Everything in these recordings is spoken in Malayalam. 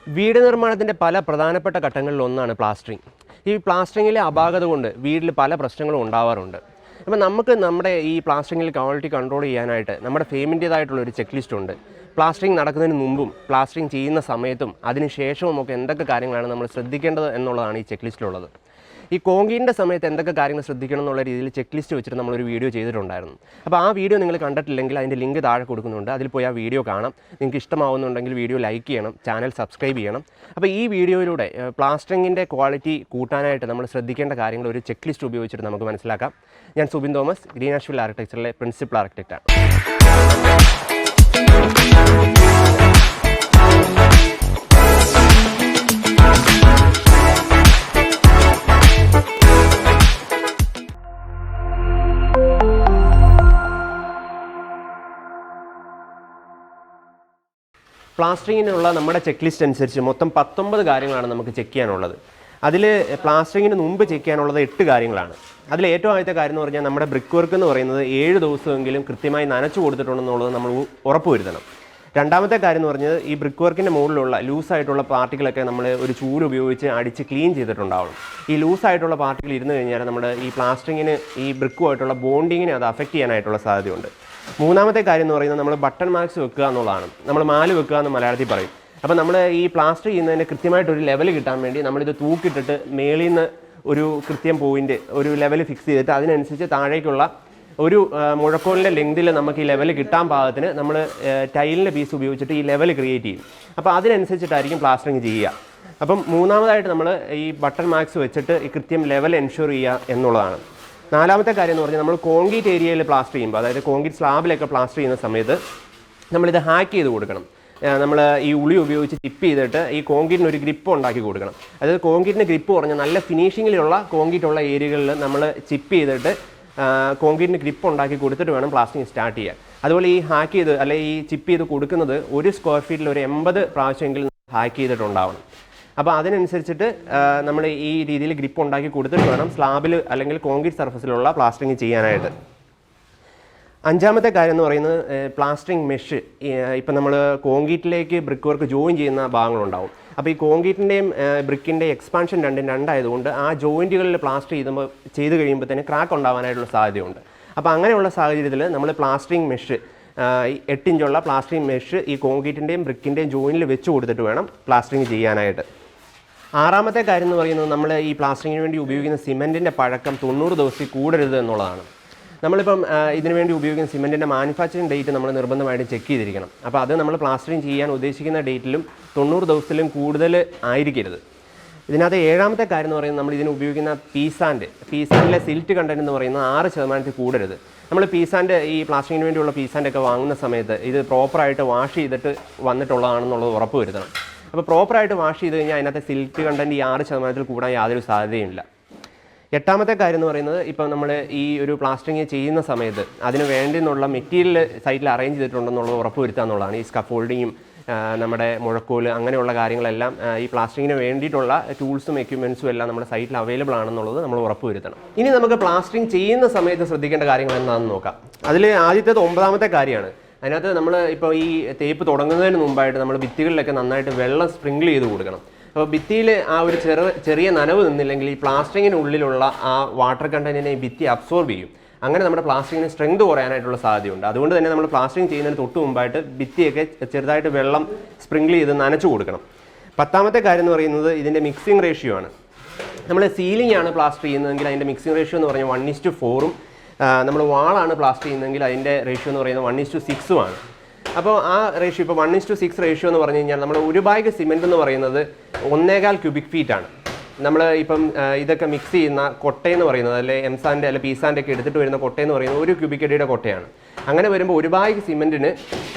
വീട് നിർമ്മാണത്തിൻ്റെ പല പ്രധാനപ്പെട്ട ഘട്ടങ്ങളിലൊന്നാണ് പ്ലാസ്റ്ററിങ്. ഈ പ്ലാസ്റ്ററിങ്ങിലെ അപാകത കൊണ്ട് വീട്ടിൽ പല പ്രശ്നങ്ങളും ഉണ്ടാവാറുണ്ട്. അപ്പോൾ നമുക്ക് നമ്മുടെ ഈ പ്ലാസ്റ്ററിങ്ങിൽ ക്വാളിറ്റി കൺട്രോൾ ചെയ്യാനായിട്ട് നമ്മുടെ ഫേമിൻ്റേതായിട്ടുള്ളൊരു ചെക്ക് ലിസ്റ്റ് ഉണ്ട്. പ്ലാസ്റ്ററിങ് നടക്കുന്നതിന് മുമ്പും പ്ലാസ്റ്ററിങ് ചെയ്യുന്ന സമയത്തും അതിന് ശേഷവും ഒക്കെ എന്തൊക്കെ കാര്യങ്ങളാണ് നമ്മൾ ശ്രദ്ധിക്കേണ്ടത് എന്നുള്ളതാണ് ഈ ചെക്ക് ലിസ്റ്റിലുള്ളത്. ഈ കോൺക്രീറ്റിൻ്റെ സമയത്ത് എന്തൊക്കെ കാര്യങ്ങൾ ശ്രദ്ധിക്കണം എന്നുള്ള രീതിയിൽ ചെക്ക് ലിസ്റ്റ് വെച്ചിട്ട് നമ്മളൊരു വീഡിയോ ചെയ്തിട്ടുണ്ടായിരുന്നു. അപ്പോൾ ആ വീഡിയോ നിങ്ങൾ കണ്ടിട്ടില്ലെങ്കിൽ അതിൻ്റെ ലിങ്ക് താഴെ കൊടുക്കുന്നുണ്ട്. അതിൽ പോയി ആ വീഡിയോ കാണാം. നിങ്ങൾക്ക് ഇഷ്ടമാവുന്നുണ്ടെങ്കിൽ വീഡിയോ ലൈക്ക് ചെയ്യണം, ചാനൽ സബ്സ്ക്രൈബ് ചെയ്യണം. അപ്പോൾ ഈ വീഡിയോയിലൂടെ പ്ലാസ്റ്ററിങ്ങിൻ്റെ ക്വാളിറ്റി കൂട്ടാനായിട്ട് നമ്മൾ ശ്രദ്ധിക്കേണ്ട കാര്യങ്ങൾ ഒരു ചെക്ക് ലിസ്റ്റ് ഉപയോഗിച്ചിട്ട് നമുക്ക് മനസ്സിലാക്കാം. ഞാൻ സുബിൻ തോമസ്, ഗ്രീനാഷ്വിൽ ആർക്കിടെക്ചറിലെ പ്രിൻസിപ്പൽ ആർക്കിടെക്റ്റാണ്. പ്ലാസ്റ്ററിങ്ങിനുള്ള നമ്മുടെ ചെക്ക് ലിസ്റ്റ് അനുസരിച്ച് മൊത്തം 19 കാര്യങ്ങളാണ് നമുക്ക് ചെക്ക് ചെയ്യാനുള്ളത്. അതിൽ പ്ലാസ്റ്ററിങ്ങിന് മുമ്പ് ചെക്ക് ചെയ്യാനുള്ളത് 8 കാര്യങ്ങളാണ്. അതിൽ ഏറ്റവും ആദ്യത്തെ കാര്യം എന്ന് പറഞ്ഞാൽ നമ്മുടെ ബ്രിക്ക് വർക്ക് എന്ന് പറയുന്നത് 7 ദിവസമെങ്കിലും കൃത്യമായി നനച്ചു കൊടുത്തിട്ടുണ്ടെന്നുള്ളത് നമ്മൾ ഉറപ്പുവരുത്തണം. രണ്ടാമത്തെ കാര്യം എന്ന് പറഞ്ഞത് ഈ ബ്രിക്ക് വർക്കിൻ്റെ മുകളിലുള്ള ലൂസായിട്ടുള്ള പാർട്ടികളൊക്കെ നമ്മൾ ഒരു ചൂല് ഉപയോഗിച്ച് അടിച്ച് ക്ലീൻ ചെയ്തിട്ടുണ്ടാവണം. ഈ ലൂസായിട്ടുള്ള പാർട്ടികൾ ഇരുന്ന് കഴിഞ്ഞാൽ നമ്മുടെ ഈ പ്ലാസ്റ്ററിങ്ങിന് ഈ ബ്രിക്കുമായിട്ടുള്ള ബോണ്ടിങ്ങിനെ അത് അഫക്റ്റ് ചെയ്യാനായിട്ടുള്ള സാധ്യതയുണ്ട്. മൂന്നാമത്തെ കാര്യം എന്ന് പറയുന്നത് നമ്മൾ ബട്ടൺ മാർക്സ് വെക്കുക എന്നുള്ളതാണ്. നമ്മൾ മാല് വെക്കുക എന്ന് മലയാളത്തിൽ പറയും. അപ്പോൾ നമ്മൾ ഈ പ്ലാസ്റ്റർ ചെയ്യുന്നതിന് കൃത്യമായിട്ടൊരു ലെവൽ കിട്ടാൻ വേണ്ടി നമ്മളിത് തൂക്കിയിട്ടിട്ട് മേളിൽ നിന്ന് ഒരു കൃത്യം പോയിന്റ് ഒരു ലെവൽ ഫിക്സ് ചെയ്തിട്ട് അതിനനുസരിച്ച് താഴേക്കുള്ള ഒരു മുഴക്കോലിൻ്റെ ലെങ്തിൽ നമുക്ക് ഈ ലെവൽ കിട്ടാൻ പാകത്തിന് നമ്മൾ ടൈലിൻ്റെ പീസ് ഉപയോഗിച്ചിട്ട് ഈ ലെവൽ ക്രിയേറ്റ് ചെയ്യും. അപ്പോൾ അതിനനുസരിച്ചിട്ടായിരിക്കും പ്ലാസ്റ്ററിങ് ചെയ്യുക. അപ്പം മൂന്നാമതായിട്ട് നമ്മൾ ഈ ബട്ടൺ മാർക്സ് വെച്ചിട്ട് ഈ കൃത്യം ലെവൽ എൻഷുർ ചെയ്യുക എന്നുള്ളതാണ്. നാലാമത്തെ കാര്യം എന്ന് പറഞ്ഞാൽ നമ്മൾ കോൺക്രീറ്റ് ഏരിയയിൽ പ്ലാസ്റ്റർ ചെയ്യുമ്പോൾ, അതായത് കോൺക്രീറ്റ് സ്ലാബിലൊക്കെ പ്ലാസ്റ്റർ ചെയ്യുന്ന സമയത്ത് നമ്മളിത് ഹാക്ക് ചെയ്ത് കൊടുക്കണം. നമ്മൾ ഈ ഉളി ഉപയോഗിച്ച് ടിപ്പ് ചെയ്തിട്ട് ഈ കോൺക്രീറ്റിന് ഒരു ഗ്രിപ്പ് ഉണ്ടാക്കി കൊടുക്കണം. അതായത് കോൺക്രീറ്റിന് ഗ്രിപ്പ് പറഞ്ഞാൽ നല്ല ഫിനിഷിങ്ങിലുള്ള കോൺക്രീറ്റ് ഉള്ള ഏരിയകളിൽ നമ്മൾ ചിപ്പ് ചെയ്തിട്ട് കോൺക്രീറ്റിന് ഗ്രിപ്പ് ഉണ്ടാക്കി കൊടുത്തിട്ട് വേണം പ്ലാസ്റ്ററിങ് സ്റ്റാർട്ട് ചെയ്യാൻ. അതുപോലെ ഈ ഹാക്ക് ചെയ്ത് അല്ലെങ്കിൽ ഈ ചിപ്പ് ചെയ്ത് കൊടുക്കുന്നത് ഒരു സ്ക്വയർ ഫീറ്റിൽ ഒരു 80 പ്രാവശ്യമെങ്കിലും ഹാക്ക് ചെയ്തിട്ടുണ്ടാവണം. അപ്പോൾ അതിനനുസരിച്ചിട്ട് നമ്മൾ ഈ രീതിയിൽ ഗ്രിപ്പ് ഉണ്ടാക്കി കൊടുത്തിട്ട് വേണം സ്ലാബിൽ അല്ലെങ്കിൽ കോൺക്രീറ്റ് സർഫസിലുള്ള പ്ലാസ്റ്ററിങ് ചെയ്യാനായിട്ട്. അഞ്ചാമത്തെ കാര്യം എന്ന് പറയുന്നത് പ്ലാസ്റ്ററിങ് മെഷ്. ഇപ്പം നമ്മൾ കോൺക്രീറ്റിലേക്ക് ബ്രിക്ക് വർക്ക് ജോയിൻ ചെയ്യുന്ന ഭാഗങ്ങളുണ്ടാവും. അപ്പോൾ ഈ കോൺക്രീറ്റിൻ്റെയും ബ്രിക്കിൻ്റെയും എക്സ്പാൻഷൻ രണ്ടായതുകൊണ്ട് ആ ജോയിൻറ്റുകളിൽ പ്ലാസ്റ്റർ ചെയ്ത് കഴിയുമ്പോൾ തന്നെ ക്രാക്ക് ഉണ്ടാവാനായിട്ടുള്ള സാധ്യതയുണ്ട്. അപ്പോൾ അങ്ങനെയുള്ള സാഹചര്യത്തിൽ നമ്മൾ പ്ലാസ്റ്ററിങ് മെഷ് 8 ഇഞ്ചുള്ള പ്ലാസ്റ്ററിങ് മെഷ് ഈ കോൺക്രീറ്റിൻ്റെയും ബ്രിക്കിൻ്റെയും ജോയിനിൽ വെച്ച് കൊടുത്തിട്ട് വേണം പ്ലാസ്റ്ററിങ് ചെയ്യാനായിട്ട്. ആറാമത്തെ കാര്യം എന്ന് പറയുന്നത് നമ്മൾ ഈ പ്ലാസ്റ്ററിങ്ങിന് വേണ്ടി ഉപയോഗിക്കുന്ന സിമെൻറ്റിൻ്റെ പഴക്കം 90 ദിവസത്തിൽ കൂടരുത് എന്നുള്ളതാണ്. നമ്മളിപ്പം ഇതിനു വേണ്ടി ഉപയോഗിക്കുന്ന സിമെൻറ്റിൻ്റെ മാനുഫാക്ചറിങ് ഡേറ്റ് നമ്മൾ നിർബന്ധമായിട്ട് ചെക്ക് ചെയ്തിരിക്കണം. അപ്പോൾ അത് നമ്മൾ പ്ലാസ്റ്ററിങ് ചെയ്യാൻ ഉദ്ദേശിക്കുന്ന ഡേറ്റിലും 90 ദിവസത്തിലും കൂടുതൽ ആയിരിക്കരുത്. ഇതിനകത്ത് ഏഴാമത്തെ കാര്യം എന്ന് പറയുന്നത് നമ്മൾ ഇതിന് ഉപയോഗിക്കുന്ന പീസാൻഡിലെ സിൽറ്റ് കണ്ടൻറ്റ് എന്ന് പറയുന്നത് 6% കൂടരുത്. നമ്മൾ പീസാൻഡ് ഈ പ്ലാസ്റ്ററിങ്ങിന് വേണ്ടിയുള്ള പീസാൻഡൊക്കെ വാങ്ങുന്ന സമയത്ത് ഇത് പ്രോപ്പറായിട്ട് വാഷ് ചെയ്തിട്ട് വന്നിട്ടുള്ളതാണെന്നുള്ളത് ഉറപ്പ് വരുത്തണം. അപ്പോൾ പ്രോപ്പറായിട്ട് വാഷ് ചെയ്ത് കഴിഞ്ഞാൽ അതിനകത്തെ സിൽറ്റ് കണ്ടൻറ്റ് ഈ 6% കൂടാൻ യാതൊരു സാധ്യതയുമില്ല. എട്ടാമത്തെ കാര്യം എന്ന് പറയുന്നത് ഇപ്പം നമ്മൾ ഈ ഒരു പ്ലാസ്റ്ററിങ് ചെയ്യുന്ന സമയത്ത് അതിന് വേണ്ടിയുള്ള മെറ്റീരിയൽ സൈറ്റിൽ അറേഞ്ച് ചെയ്തിട്ടുണ്ടെന്നുള്ളത് ഉറപ്പ് വരുത്തുക എന്നുള്ളതാണ്. ഈ സ്കഫോൾഡിങ്ങും നമ്മുടെ മുഴക്കോല് അങ്ങനെയുള്ള കാര്യങ്ങളെല്ലാം ഈ പ്ലാസ്റ്ററിങ്ങിന് വേണ്ടിയിട്ടുള്ള ടൂൾസും എക്യുപ്മെൻറ്റ്സും എല്ലാം നമ്മുടെ സൈറ്റിൽ അവൈലബിൾ ആണെന്നുള്ളത് നമ്മൾ ഉറപ്പ് വരുത്തണം. ഇനി നമുക്ക് പ്ലാസ്റ്ററിങ് ചെയ്യുന്ന സമയത്ത് ശ്രദ്ധിക്കേണ്ട കാര്യങ്ങൾ എന്താണെന്ന് നോക്കാം. അതിൽ ആദ്യത്തേത് 9ാമത്തെ കാര്യമാണ്. അതിനകത്ത് നമ്മൾ ഇപ്പോൾ ഈ തേപ്പ് തുടങ്ങുന്നതിന് മുമ്പായിട്ട് നമ്മൾ ഭിത്തികളിലൊക്കെ നന്നായിട്ട് വെള്ളം സ്പ്രിങ്കിൾ ചെയ്ത് കൊടുക്കണം. അപ്പോൾ ഭിത്തിയിൽ ആ ഒരു ചെറിയ നനവ് നിന്നില്ലെങ്കിൽ ഈ പ്ലാസ്റ്ററിങ്ങിനുള്ളിലുള്ള ആ വാട്ടർ കണ്ടന്റിനെ ഈ ഭിത്തി അബ്സോർബ് ചെയ്യും. അങ്ങനെ നമ്മുടെ പ്ലാസ്റ്ററിങ്ങിന് സ്ട്രെങ്ത് കുറയാനായിട്ടുള്ള സാധ്യതയുണ്ട്. അതുകൊണ്ട് തന്നെ നമ്മൾ പ്ലാസ്റ്ററിങ് ചെയ്യുന്നതിന് തൊട്ട് മുമ്പായിട്ട് ഭിത്തിയൊക്കെ ചെറുതായിട്ട് വെള്ളം സ്പ്രിങ്കിൾ ചെയ്ത് നനച്ചു കൊടുക്കണം. 10ാമത്തെ കാര്യം എന്ന് പറയുന്നത് ഇതിൻ്റെ മിക്സിംഗ് റേഷ്യോ ആണ്. നമ്മൾ സീലിംഗ് ആണ് പ്ലാസ്റ്റർ ചെയ്യുന്നതെങ്കിൽ അതിൻ്റെ മിക്സിംഗ് റേഷ്യോ എന്ന് പറഞ്ഞാൽ 1:4ഉം നമ്മൾ വാളാണ് പ്ലാസ്റ്റർ ചെയ്യുന്നതെങ്കിൽ അതിൻ്റെ റേഷ്യോ എന്ന് പറയുന്നത് 1:6ഉമാണ്. അപ്പോൾ ആ റേഷ്യോ ഇപ്പോൾ 1:6 റേഷ്യോ എന്ന് പറഞ്ഞു കഴിഞ്ഞാൽ നമ്മൾ ഒരു ബാഗ് സിമെൻറ്റ് എന്ന് പറയുന്നത് 1.25 ക്യൂബിക് ഫീറ്റാണ്. നമ്മൾ ഇപ്പം ഇതൊക്കെ മിക്സ് ചെയ്യുന്ന കൊട്ടയെന്ന് പറയുന്നത് അല്ലെ എംസാൻ്റെ അല്ലെ പീസാൻ്റെ ഒക്കെ എടുത്തിട്ട് വരുന്ന കൊട്ടയെന്ന് പറയുന്നത് 1 ക്യൂബിക് അടിയുടെ കൊട്ടയാണ്. അങ്ങനെ വരുമ്പോൾ ഒരു ബാഗ് സിമെൻറ്റിന്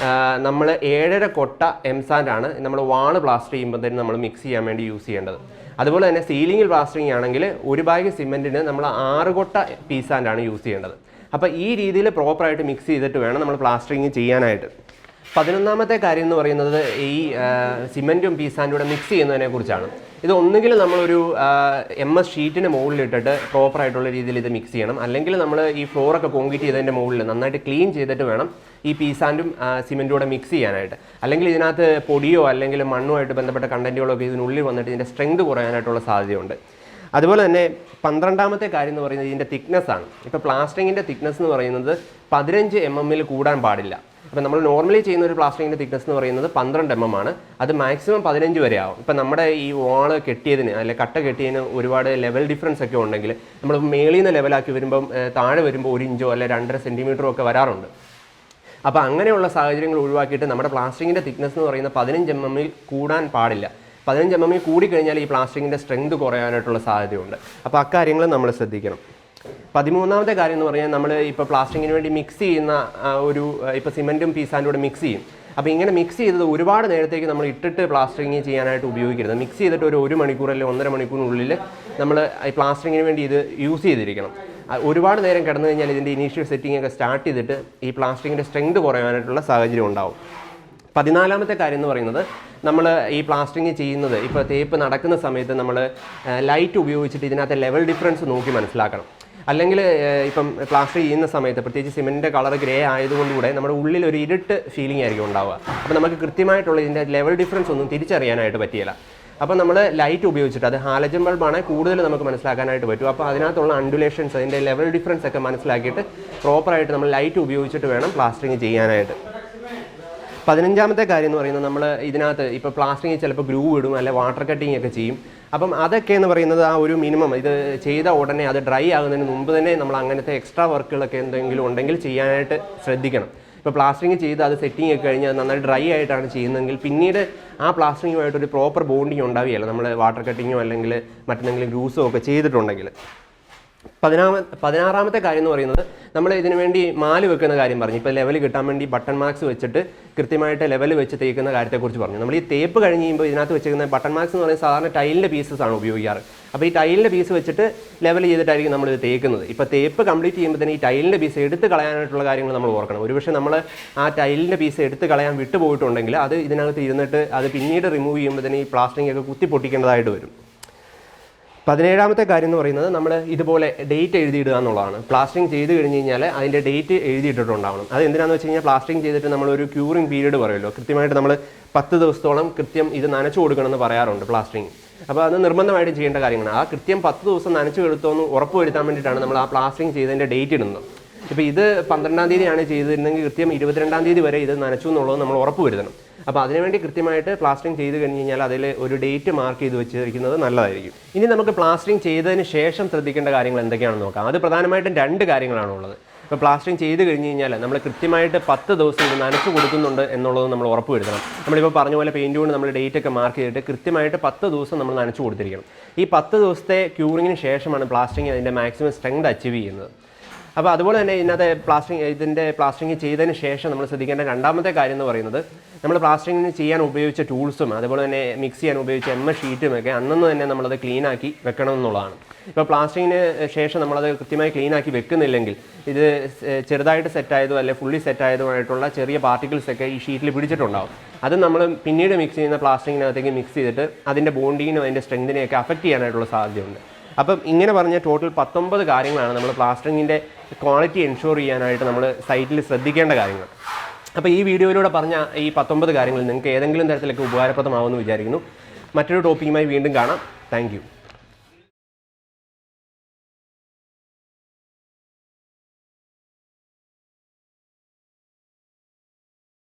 നമ്മൾ 7.5 കൊട്ട എംസാൻഡാണ് നമ്മൾ വാള് പ്ലാസ്റ്റർ ചെയ്യുമ്പോൾ തന്നെ നമ്മൾ മിക്സ് ചെയ്യാൻ വേണ്ടി യൂസ് ചെയ്യേണ്ടത്. അതുപോലെ തന്നെ സീലിംഗിൽ പ്ലാസ്റ്ററിങ് ആണെങ്കിൽ ഒരു ബാഗ് സിമെൻറ്റിന് നമ്മൾ 6 കൊട്ട പീസാൻഡാണ് യൂസ് ചെയ്യേണ്ടത്. അപ്പോൾ ഈ രീതിയിൽ പ്രോപ്പറായിട്ട് മിക്സ് ചെയ്തിട്ട് വേണം നമ്മൾ പ്ലാസ്റ്ററിങ് ചെയ്യാനായിട്ട്. 11ാമത്തെ കാര്യം എന്ന് പറയുന്നത് ഈ സിമെൻറ്റും പീസാൻഡും കൂടെ മിക്സ് ചെയ്യുന്നതിനെ കുറിച്ചാണ്. ഇത് ഒന്നുകിൽ നമ്മളൊരു MS ഷീറ്റിന് മുകളിലിട്ടിട്ട് പ്രോപ്പറായിട്ടുള്ള രീതിയിൽ ഇത് മിക്സ് ചെയ്യണം, അല്ലെങ്കിൽ നമ്മൾ ഈ ഫ്ലോറൊക്കെ കോൺക്രീറ്റ് ചെയ്തതിൻ്റെ മുകളിൽ നന്നായിട്ട് ക്ലീൻ ചെയ്തിട്ട് വേണം ഈ പീസാൻഡും സിമെൻറ്റും കൂടെ മിക്സ് ചെയ്യാനായിട്ട്. അല്ലെങ്കിൽ ഇതിനകത്ത് പൊടിയോ അല്ലെങ്കിൽ മണ്ണുമായിട്ട് ബന്ധപ്പെട്ട കണ്ടൻറ്റുകളോ ഒക്കെ ഇതിനുള്ളിൽ വന്നിട്ട് ഇതിൻ്റെ സ്ട്രെങ്ത് കുറയാനായിട്ടുള്ള സാധ്യതയുണ്ട്. അതുപോലെ തന്നെ 12ാമത്തെ കാര്യം എന്ന് പറയുന്നത് ഇതിൻ്റെ തിക്നെസ് ആണ്. ഇപ്പോൾ പ്ലാസ്റ്ററിങ്ങിൻ്റെ തിക്നെസ് എന്ന് പറയുന്നത് 15 mm കൂടാൻ പാടില്ല. അപ്പോൾ നമ്മൾ നോർമലി ചെയ്യുന്ന ഒരു പ്ലാസ്റ്ററിങ്ങിൻ്റെ തിക്നെസ് എന്ന് പറയുന്നത് 12 mm ആണ്. അത് മാക്സിമം 15 വരെ ആവും. ഇപ്പോൾ നമ്മുടെ ഈ വാള് കെട്ടിയതിന് അല്ലെങ്കിൽ കട്ട കെട്ടിയതിന് ഒരുപാട് ലെവൽ ഡിഫറൻസ് ഒക്കെ ഉണ്ടെങ്കിൽ നമ്മൾ മേളിൽ നിന്ന് ലെവലാക്കി വരുമ്പം താഴെ വരുമ്പോൾ 1 ഇഞ്ചോ അല്ലെങ്കിൽ 2.5 സെൻറ്റിമീറ്ററോ ഒക്കെ വരാറുണ്ട്. അപ്പോൾ അങ്ങനെയുള്ള സാഹചര്യങ്ങൾ ഒഴിവാക്കിയിട്ട് നമ്മുടെ പ്ലാസ്റ്ററിങ്ങിൻ്റെ തിക്നെസ് എന്ന് പറയുന്നത് 15 mm കൂടാൻ പാടില്ല. 15 mm കൂടിക്കഴിഞ്ഞാൽ ഈ പ്ലാസ്റ്ററിങ്ങിൻ്റെ സ്ട്രെങ്ത് കുറയാനായിട്ടുള്ള സാധ്യതയുണ്ട്. അപ്പോൾ അക്കാര്യങ്ങൾ നമ്മൾ ശ്രദ്ധിക്കണം. 13ാമത്തെ കാര്യം എന്ന് പറഞ്ഞാൽ നമ്മൾ ഇപ്പോൾ പ്ലാസ്റ്ററിങ്ങിന് വേണ്ടി മിക്സ് ചെയ്യുന്ന ഇപ്പോൾ സിമെൻറ്റും പീസാൻഡും കൂടെ മിക്സ് ചെയ്യും. അപ്പോൾ ഇങ്ങനെ മിക്സ് ചെയ്തത് ഒരുപാട് നേരത്തേക്ക് നമ്മൾ ഇട്ടിട്ട് പ്ലാസ്റ്ററിങ് ചെയ്യാനായിട്ട് ഉപയോഗിക്കരുത്. മിക്സ് ചെയ്തിട്ട് ഒരു 1 മണിക്കൂർ അല്ലെങ്കിൽ 1.5 മണിക്കൂറിനുള്ളിൽ നമ്മൾ ഈ പ്ലാസ്റ്ററിങ്ങിന് വേണ്ടി ഇത് യൂസ് ചെയ്തിരിക്കണം. ഒരുപാട് നേരം കിടന്നു കഴിഞ്ഞാൽ ഇതിൻ്റെ ഇനീഷ്യൽ സെറ്റിംഗ് ഒക്കെ സ്റ്റാർട്ട് ചെയ്തിട്ട് ഈ പ്ലാസ്റ്ററിങ്ങിൻ്റെ സ്ട്രെങ്ത് കുറയാനായിട്ടുള്ള സാഹചര്യം ഉണ്ടാവും. 14ാമത്തെ കാര്യം എന്ന് പറയുന്നത് നമ്മൾ ഈ പ്ലാസ്റ്ററിങ് ചെയ്യുന്നത് ഇപ്പോൾ തേപ്പ് നടക്കുന്ന സമയത്ത് നമ്മൾ ലൈറ്റ് ഉപയോഗിച്ചിട്ട് ഇതിനകത്ത് ലെവൽ ഡിഫറൻസ് നോക്കി മനസ്സിലാക്കണം. അല്ലെങ്കിൽ ഇപ്പം പ്ലാസ്റ്റർ ചെയ്യുന്ന സമയത്ത് പ്രത്യേകിച്ച് സിമെൻറ്റിൻ്റെ കളർ ഗ്രേ ആയതുകൊണ്ടുകൂടെ നമ്മുടെ ഉള്ളിൽ ഒരു ഇരുട്ട് ഫീലിംഗ് ആയിരിക്കും ഉണ്ടാവുക. അപ്പോൾ നമുക്ക് കൃത്യമായിട്ടുള്ള ഇതിൻ്റെ ലെവൽ ഡിഫറൻസ് ഒന്നും തിരിച്ചറിയാനായിട്ട് പറ്റിയില്ല. അപ്പോൾ നമ്മൾ ലൈറ്റ് ഉപയോഗിച്ചിട്ട് അത് ഹാലജൻ ബൾബാണ് കൂടുതൽ നമുക്ക് മനസ്സിലാക്കാനായിട്ട് പറ്റും. അപ്പോൾ അതിനകത്തുള്ള അണ്ടുലേഷൻസ് അതിൻ്റെ ലെവൽ ഡിഫറൻസ് ഒക്കെ മനസ്സിലാക്കിയിട്ട് പ്രോപ്പറായിട്ട് നമ്മൾ ലൈറ്റ് ഉപയോഗിച്ചിട്ട് വേണം പ്ലാസ്റ്ററിങ് ചെയ്യാനായിട്ട്. 15ാമത്തെ കാര്യം എന്ന് പറയുന്നത് നമ്മൾ ഇതിനകത്ത് ഇപ്പോൾ പ്ലാസ്റ്ററിങ് ചിലപ്പോൾ ഗ്രൂവ് ഇടും അല്ലെങ്കിൽ വാട്ടർ കട്ടിങ് ഒക്കെ ചെയ്യും. അപ്പം അതൊക്കെ എന്ന് പറയുന്നത് ആ ഒരു മിനിമം ഇത് ചെയ്ത ഉടനെ അത് ഡ്രൈ ആകുന്നതിന് മുമ്പ് തന്നെ നമ്മൾ അങ്ങനത്തെ എക്സ്ട്രാ വർക്കുകളൊക്കെ എന്തെങ്കിലും ഉണ്ടെങ്കിൽ ചെയ്യാനായിട്ട് ശ്രദ്ധിക്കണം. ഇപ്പോൾ പ്ലാസ്റ്ററിങ് ചെയ്ത് അത് സെറ്റിംഗ് ഒക്കെ കഴിഞ്ഞ് അത് നന്നായി ഡ്രൈ ആയിട്ടാണ് ചെയ്യുന്നതെങ്കിൽ പിന്നീട് ആ പ്ലാസ്റ്ററിങ്ങുമായിട്ടൊരു പ്രോപ്പർ ബോണ്ടിങ് ഉണ്ടാവുകയല്ല നമ്മൾ വാട്ടർ കട്ടിങ്ങോ അല്ലെങ്കിൽ മറ്റെന്തെങ്കിലും ഗ്രൂസോ ഒക്കെ ചെയ്തിട്ടുണ്ടെങ്കിൽ. 16ാമത്തെ കാര്യം എന്ന് പറയുന്നത് നമ്മൾ ഇതിനു വേണ്ടി മാല് വെക്കുന്ന കാര്യം പറഞ്ഞു. ഇപ്പോൾ ലെവൽ കിട്ടാൻ വേണ്ടി ബട്ടൺ മാർക്സ് വെച്ചിട്ട് കൃത്യമായിട്ട് ലെവൽ വെച്ച് തേക്കുന്ന കാര്യത്തെക്കുറിച്ച് പറഞ്ഞു. നമ്മൾ ഈ തേപ്പ് കഴിഞ്ഞ് കഴിയുമ്പോൾ ഇതിനകത്ത് വെച്ചിരിക്കുന്ന ബട്ടൺ മാർക്സ് എന്ന് പറയുന്നത് സാധാരണ ടൈലിൻ്റെ പീസസ് ആണ് ഉപയോഗിക്കാറ്. അപ്പോൾ ഈ ടൈലിൻ്റെ പീസ് വെച്ചിട്ട് ലെവൽ ചെയ്തിട്ടായിരിക്കും നമ്മൾ ഇത് തേക്കുന്നത്. ഇപ്പോൾ തേപ്പ് കംപ്ലീറ്റ് ചെയ്യുമ്പോൾ തന്നെ ഈ ടൈലിൻ്റെ പീസ് എടുത്ത് കളയാനായിട്ടുള്ള കാര്യങ്ങൾ നമ്മൾ ഓർക്കണം. ഒരുപക്ഷെ നമ്മൾ ആ ടൈലിൻ്റെ പീസ് എടുത്ത് കളയാൻ വിട്ടുപോയിട്ടുണ്ടെങ്കിൽ അത് ഇതിനകത്ത് ഇരുന്നിട്ട് അത് പിന്നീട് റിമൂവ് ചെയ്യുമ്പോൾ തന്നെ ഈ പ്ലാസ്റ്ററിംഗ് ഒക്കെ കുത്തി പൊട്ടിക്കേണ്ടതായിട്ട് വരും. 17ാമത്തെ കാര്യം എന്ന് പറയുന്നത് നമ്മൾ ഇതുപോലെ ഡേറ്റ് എഴുതിയിടുക എന്നുള്ളതാണ്. പ്ലാസ്റ്ററിങ് ചെയ്ത് കഴിഞ്ഞ് കഴിഞ്ഞാൽ അതിൻ്റെ ഡേറ്റ് എഴുതിയിട്ടിട്ടുണ്ടാവണം. അത് എന്തിനാണെന്ന് വെച്ച് കഴിഞ്ഞാൽ പ്ലാസ്റ്ററിങ് ചെയ്തിട്ട് നമ്മളൊരു ക്യൂറിങ് പീരീഡ് പറയുമല്ലോ, കൃത്യമായിട്ട് നമ്മൾ 10 ദിവസത്തോളം കൃത്യം ഇത് നനച്ചു കൊടുക്കണമെന്ന് പറയാറുണ്ട് പ്ലാസ്റ്ററിങ്. അപ്പോൾ അത് നിർബന്ധമായിട്ടും ചെയ്യേണ്ട കാര്യമാണ്. ആ കൃത്യം 10 ദിവസം നനച്ചു കൊടുത്തോന്ന് ഉറപ്പ് വരുത്താൻ വേണ്ടിയിട്ടാണ് നമ്മൾ ആ പ്ലാസ്റ്ററിങ് ചെയ്തതിൻ്റെ ഡേറ്റ് ഇടുന്നത്. ഇപ്പോൾ ഇത് 12ാം തീയതിയാണ് ചെയ്തിരുന്നെങ്കിൽ കൃത്യം 22ാം തീയതി വരെ ഇത് നനച്ചു എന്നുള്ളത് നമ്മൾ ഉറപ്പ് വരുത്തണം. അപ്പോൾ അതിനുവേണ്ടി കൃത്യമായിട്ട് പ്ലാസ്റ്ററിങ് ചെയ്ത് കഴിഞ്ഞ് കഴിഞ്ഞാൽ അതിൽ ഒരു ഡേറ്റ് മാർക്ക് ചെയ്ത് വെച്ചിരിക്കുന്നത് നല്ലതായിരിക്കും. ഇനി നമുക്ക് പ്ലാസ്റ്ററിങ് ചെയ്തതിന് ശേഷം ശ്രദ്ധിക്കേണ്ട കാര്യങ്ങൾ എന്തൊക്കെയാണെന്ന് നോക്കാം. അത് പ്രധാനമായിട്ടും 2 കാര്യങ്ങളാണുള്ളത്. ഇപ്പോൾ പ്ലാസ്റ്ററിങ് ചെയ്ത് കഴിഞ്ഞ് കഴിഞ്ഞാൽ നമ്മൾ കൃത്യമായിട്ട് 10 ദിവസം ഇത് നനച്ചു കൊടുക്കുന്നുണ്ട് എന്നുള്ളത് നമ്മൾ ഉറപ്പ് വരുത്തണം. നമ്മളിപ്പോൾ പറഞ്ഞ പോലെ പെയിൻറ്റ് കൊണ്ട് നമ്മൾ ഡേറ്റ് ഒക്കെ മാർക്ക് ചെയ്തിട്ട് കൃത്യമായിട്ട് 10 ദിവസം നമ്മൾ നനച്ചു കൊടുത്തിരിക്കണം. ഈ 10 ദിവസത്തെ ക്യൂറിങ്ങിന് ശേഷമാണ് പ്ലാസ്റ്ററിങ് അതിൻ്റെ മാക്സിമം സ്ട്രെങ്ത് അച്ചീവ് ചെയ്യുന്നത്. അപ്പോൾ അതുപോലെ തന്നെ ഇതിൻ്റെ പ്ലാസ്റ്ററിങ് ചെയ്തതിന് ശേഷം നമ്മൾ ശ്രദ്ധിക്കേണ്ട 2ാമത്തെ കാര്യം എന്ന് പറയുന്നത് നമ്മൾ പ്ലാസ്റ്ററിങ്ങിന് ചെയ്യാൻ ഉപയോഗിച്ച ടൂൾസും അതുപോലെ തന്നെ മിക്സ് ചെയ്യാൻ ഉപയോഗിച്ച MS ഷീറ്റും ഒക്കെ അന്നന്ന് തന്നെ നമ്മളത് ക്ലീനാക്കി വെക്കണം എന്നുള്ളതാണ്. ഇപ്പോൾ പ്ലാസ്റ്ററിങ്ങിന് ശേഷം നമ്മളത് കൃത്യമായി ക്ലീനാക്കി വെക്കുന്നില്ലെങ്കിൽ ഇത് ചെറുതായിട്ട് സെറ്റായതോ അല്ലെങ്കിൽ ഫുള്ളി സെറ്റായതുമായിട്ടുള്ള ചെറിയ പാർട്ടിക്കിൾസ് ഒക്കെ ഈ ഷീറ്റിൽ പിടിച്ചിട്ടുണ്ടാവും. അത് നമ്മൾ പിന്നീട് മിക്സ് ചെയ്യുന്ന പ്ലാസ്റ്ററിങ്ങിനകത്തേക്ക് മിക്സ് ചെയ്തിട്ട് അതിൻ്റെ ബോണ്ടിങ്ങിനും അതിൻ്റെ സ്ട്രെങ്തിനെയൊക്കെ അഫക്റ്റ് ചെയ്യാനായിട്ടുള്ള സാധ്യതയുണ്ട്. അപ്പം ഇങ്ങനെ പറഞ്ഞ ടോട്ടൽ 19 കാര്യങ്ങളാണ് നമ്മൾ പ്ലാസ്റ്ററിങ്ങിൻ്റെ ക്വാളിറ്റി എൻഷുർ ചെയ്യാനായിട്ട് നമ്മൾ സൈറ്റിൽ ശ്രദ്ധിക്കേണ്ട കാര്യങ്ങൾ. അപ്പോൾ ഈ വീഡിയോയിലൂടെ പറഞ്ഞ ഈ 19 കാര്യങ്ങൾ നിങ്ങൾക്ക് ഏതെങ്കിലും തരത്തിലൊക്കെ ഉപകാരപ്രദമാവുമെന്ന് വിചാരിക്കുന്നു. മറ്റൊരു ടോപ്പിക്കുമായി വീണ്ടും കാണാം. Thank you.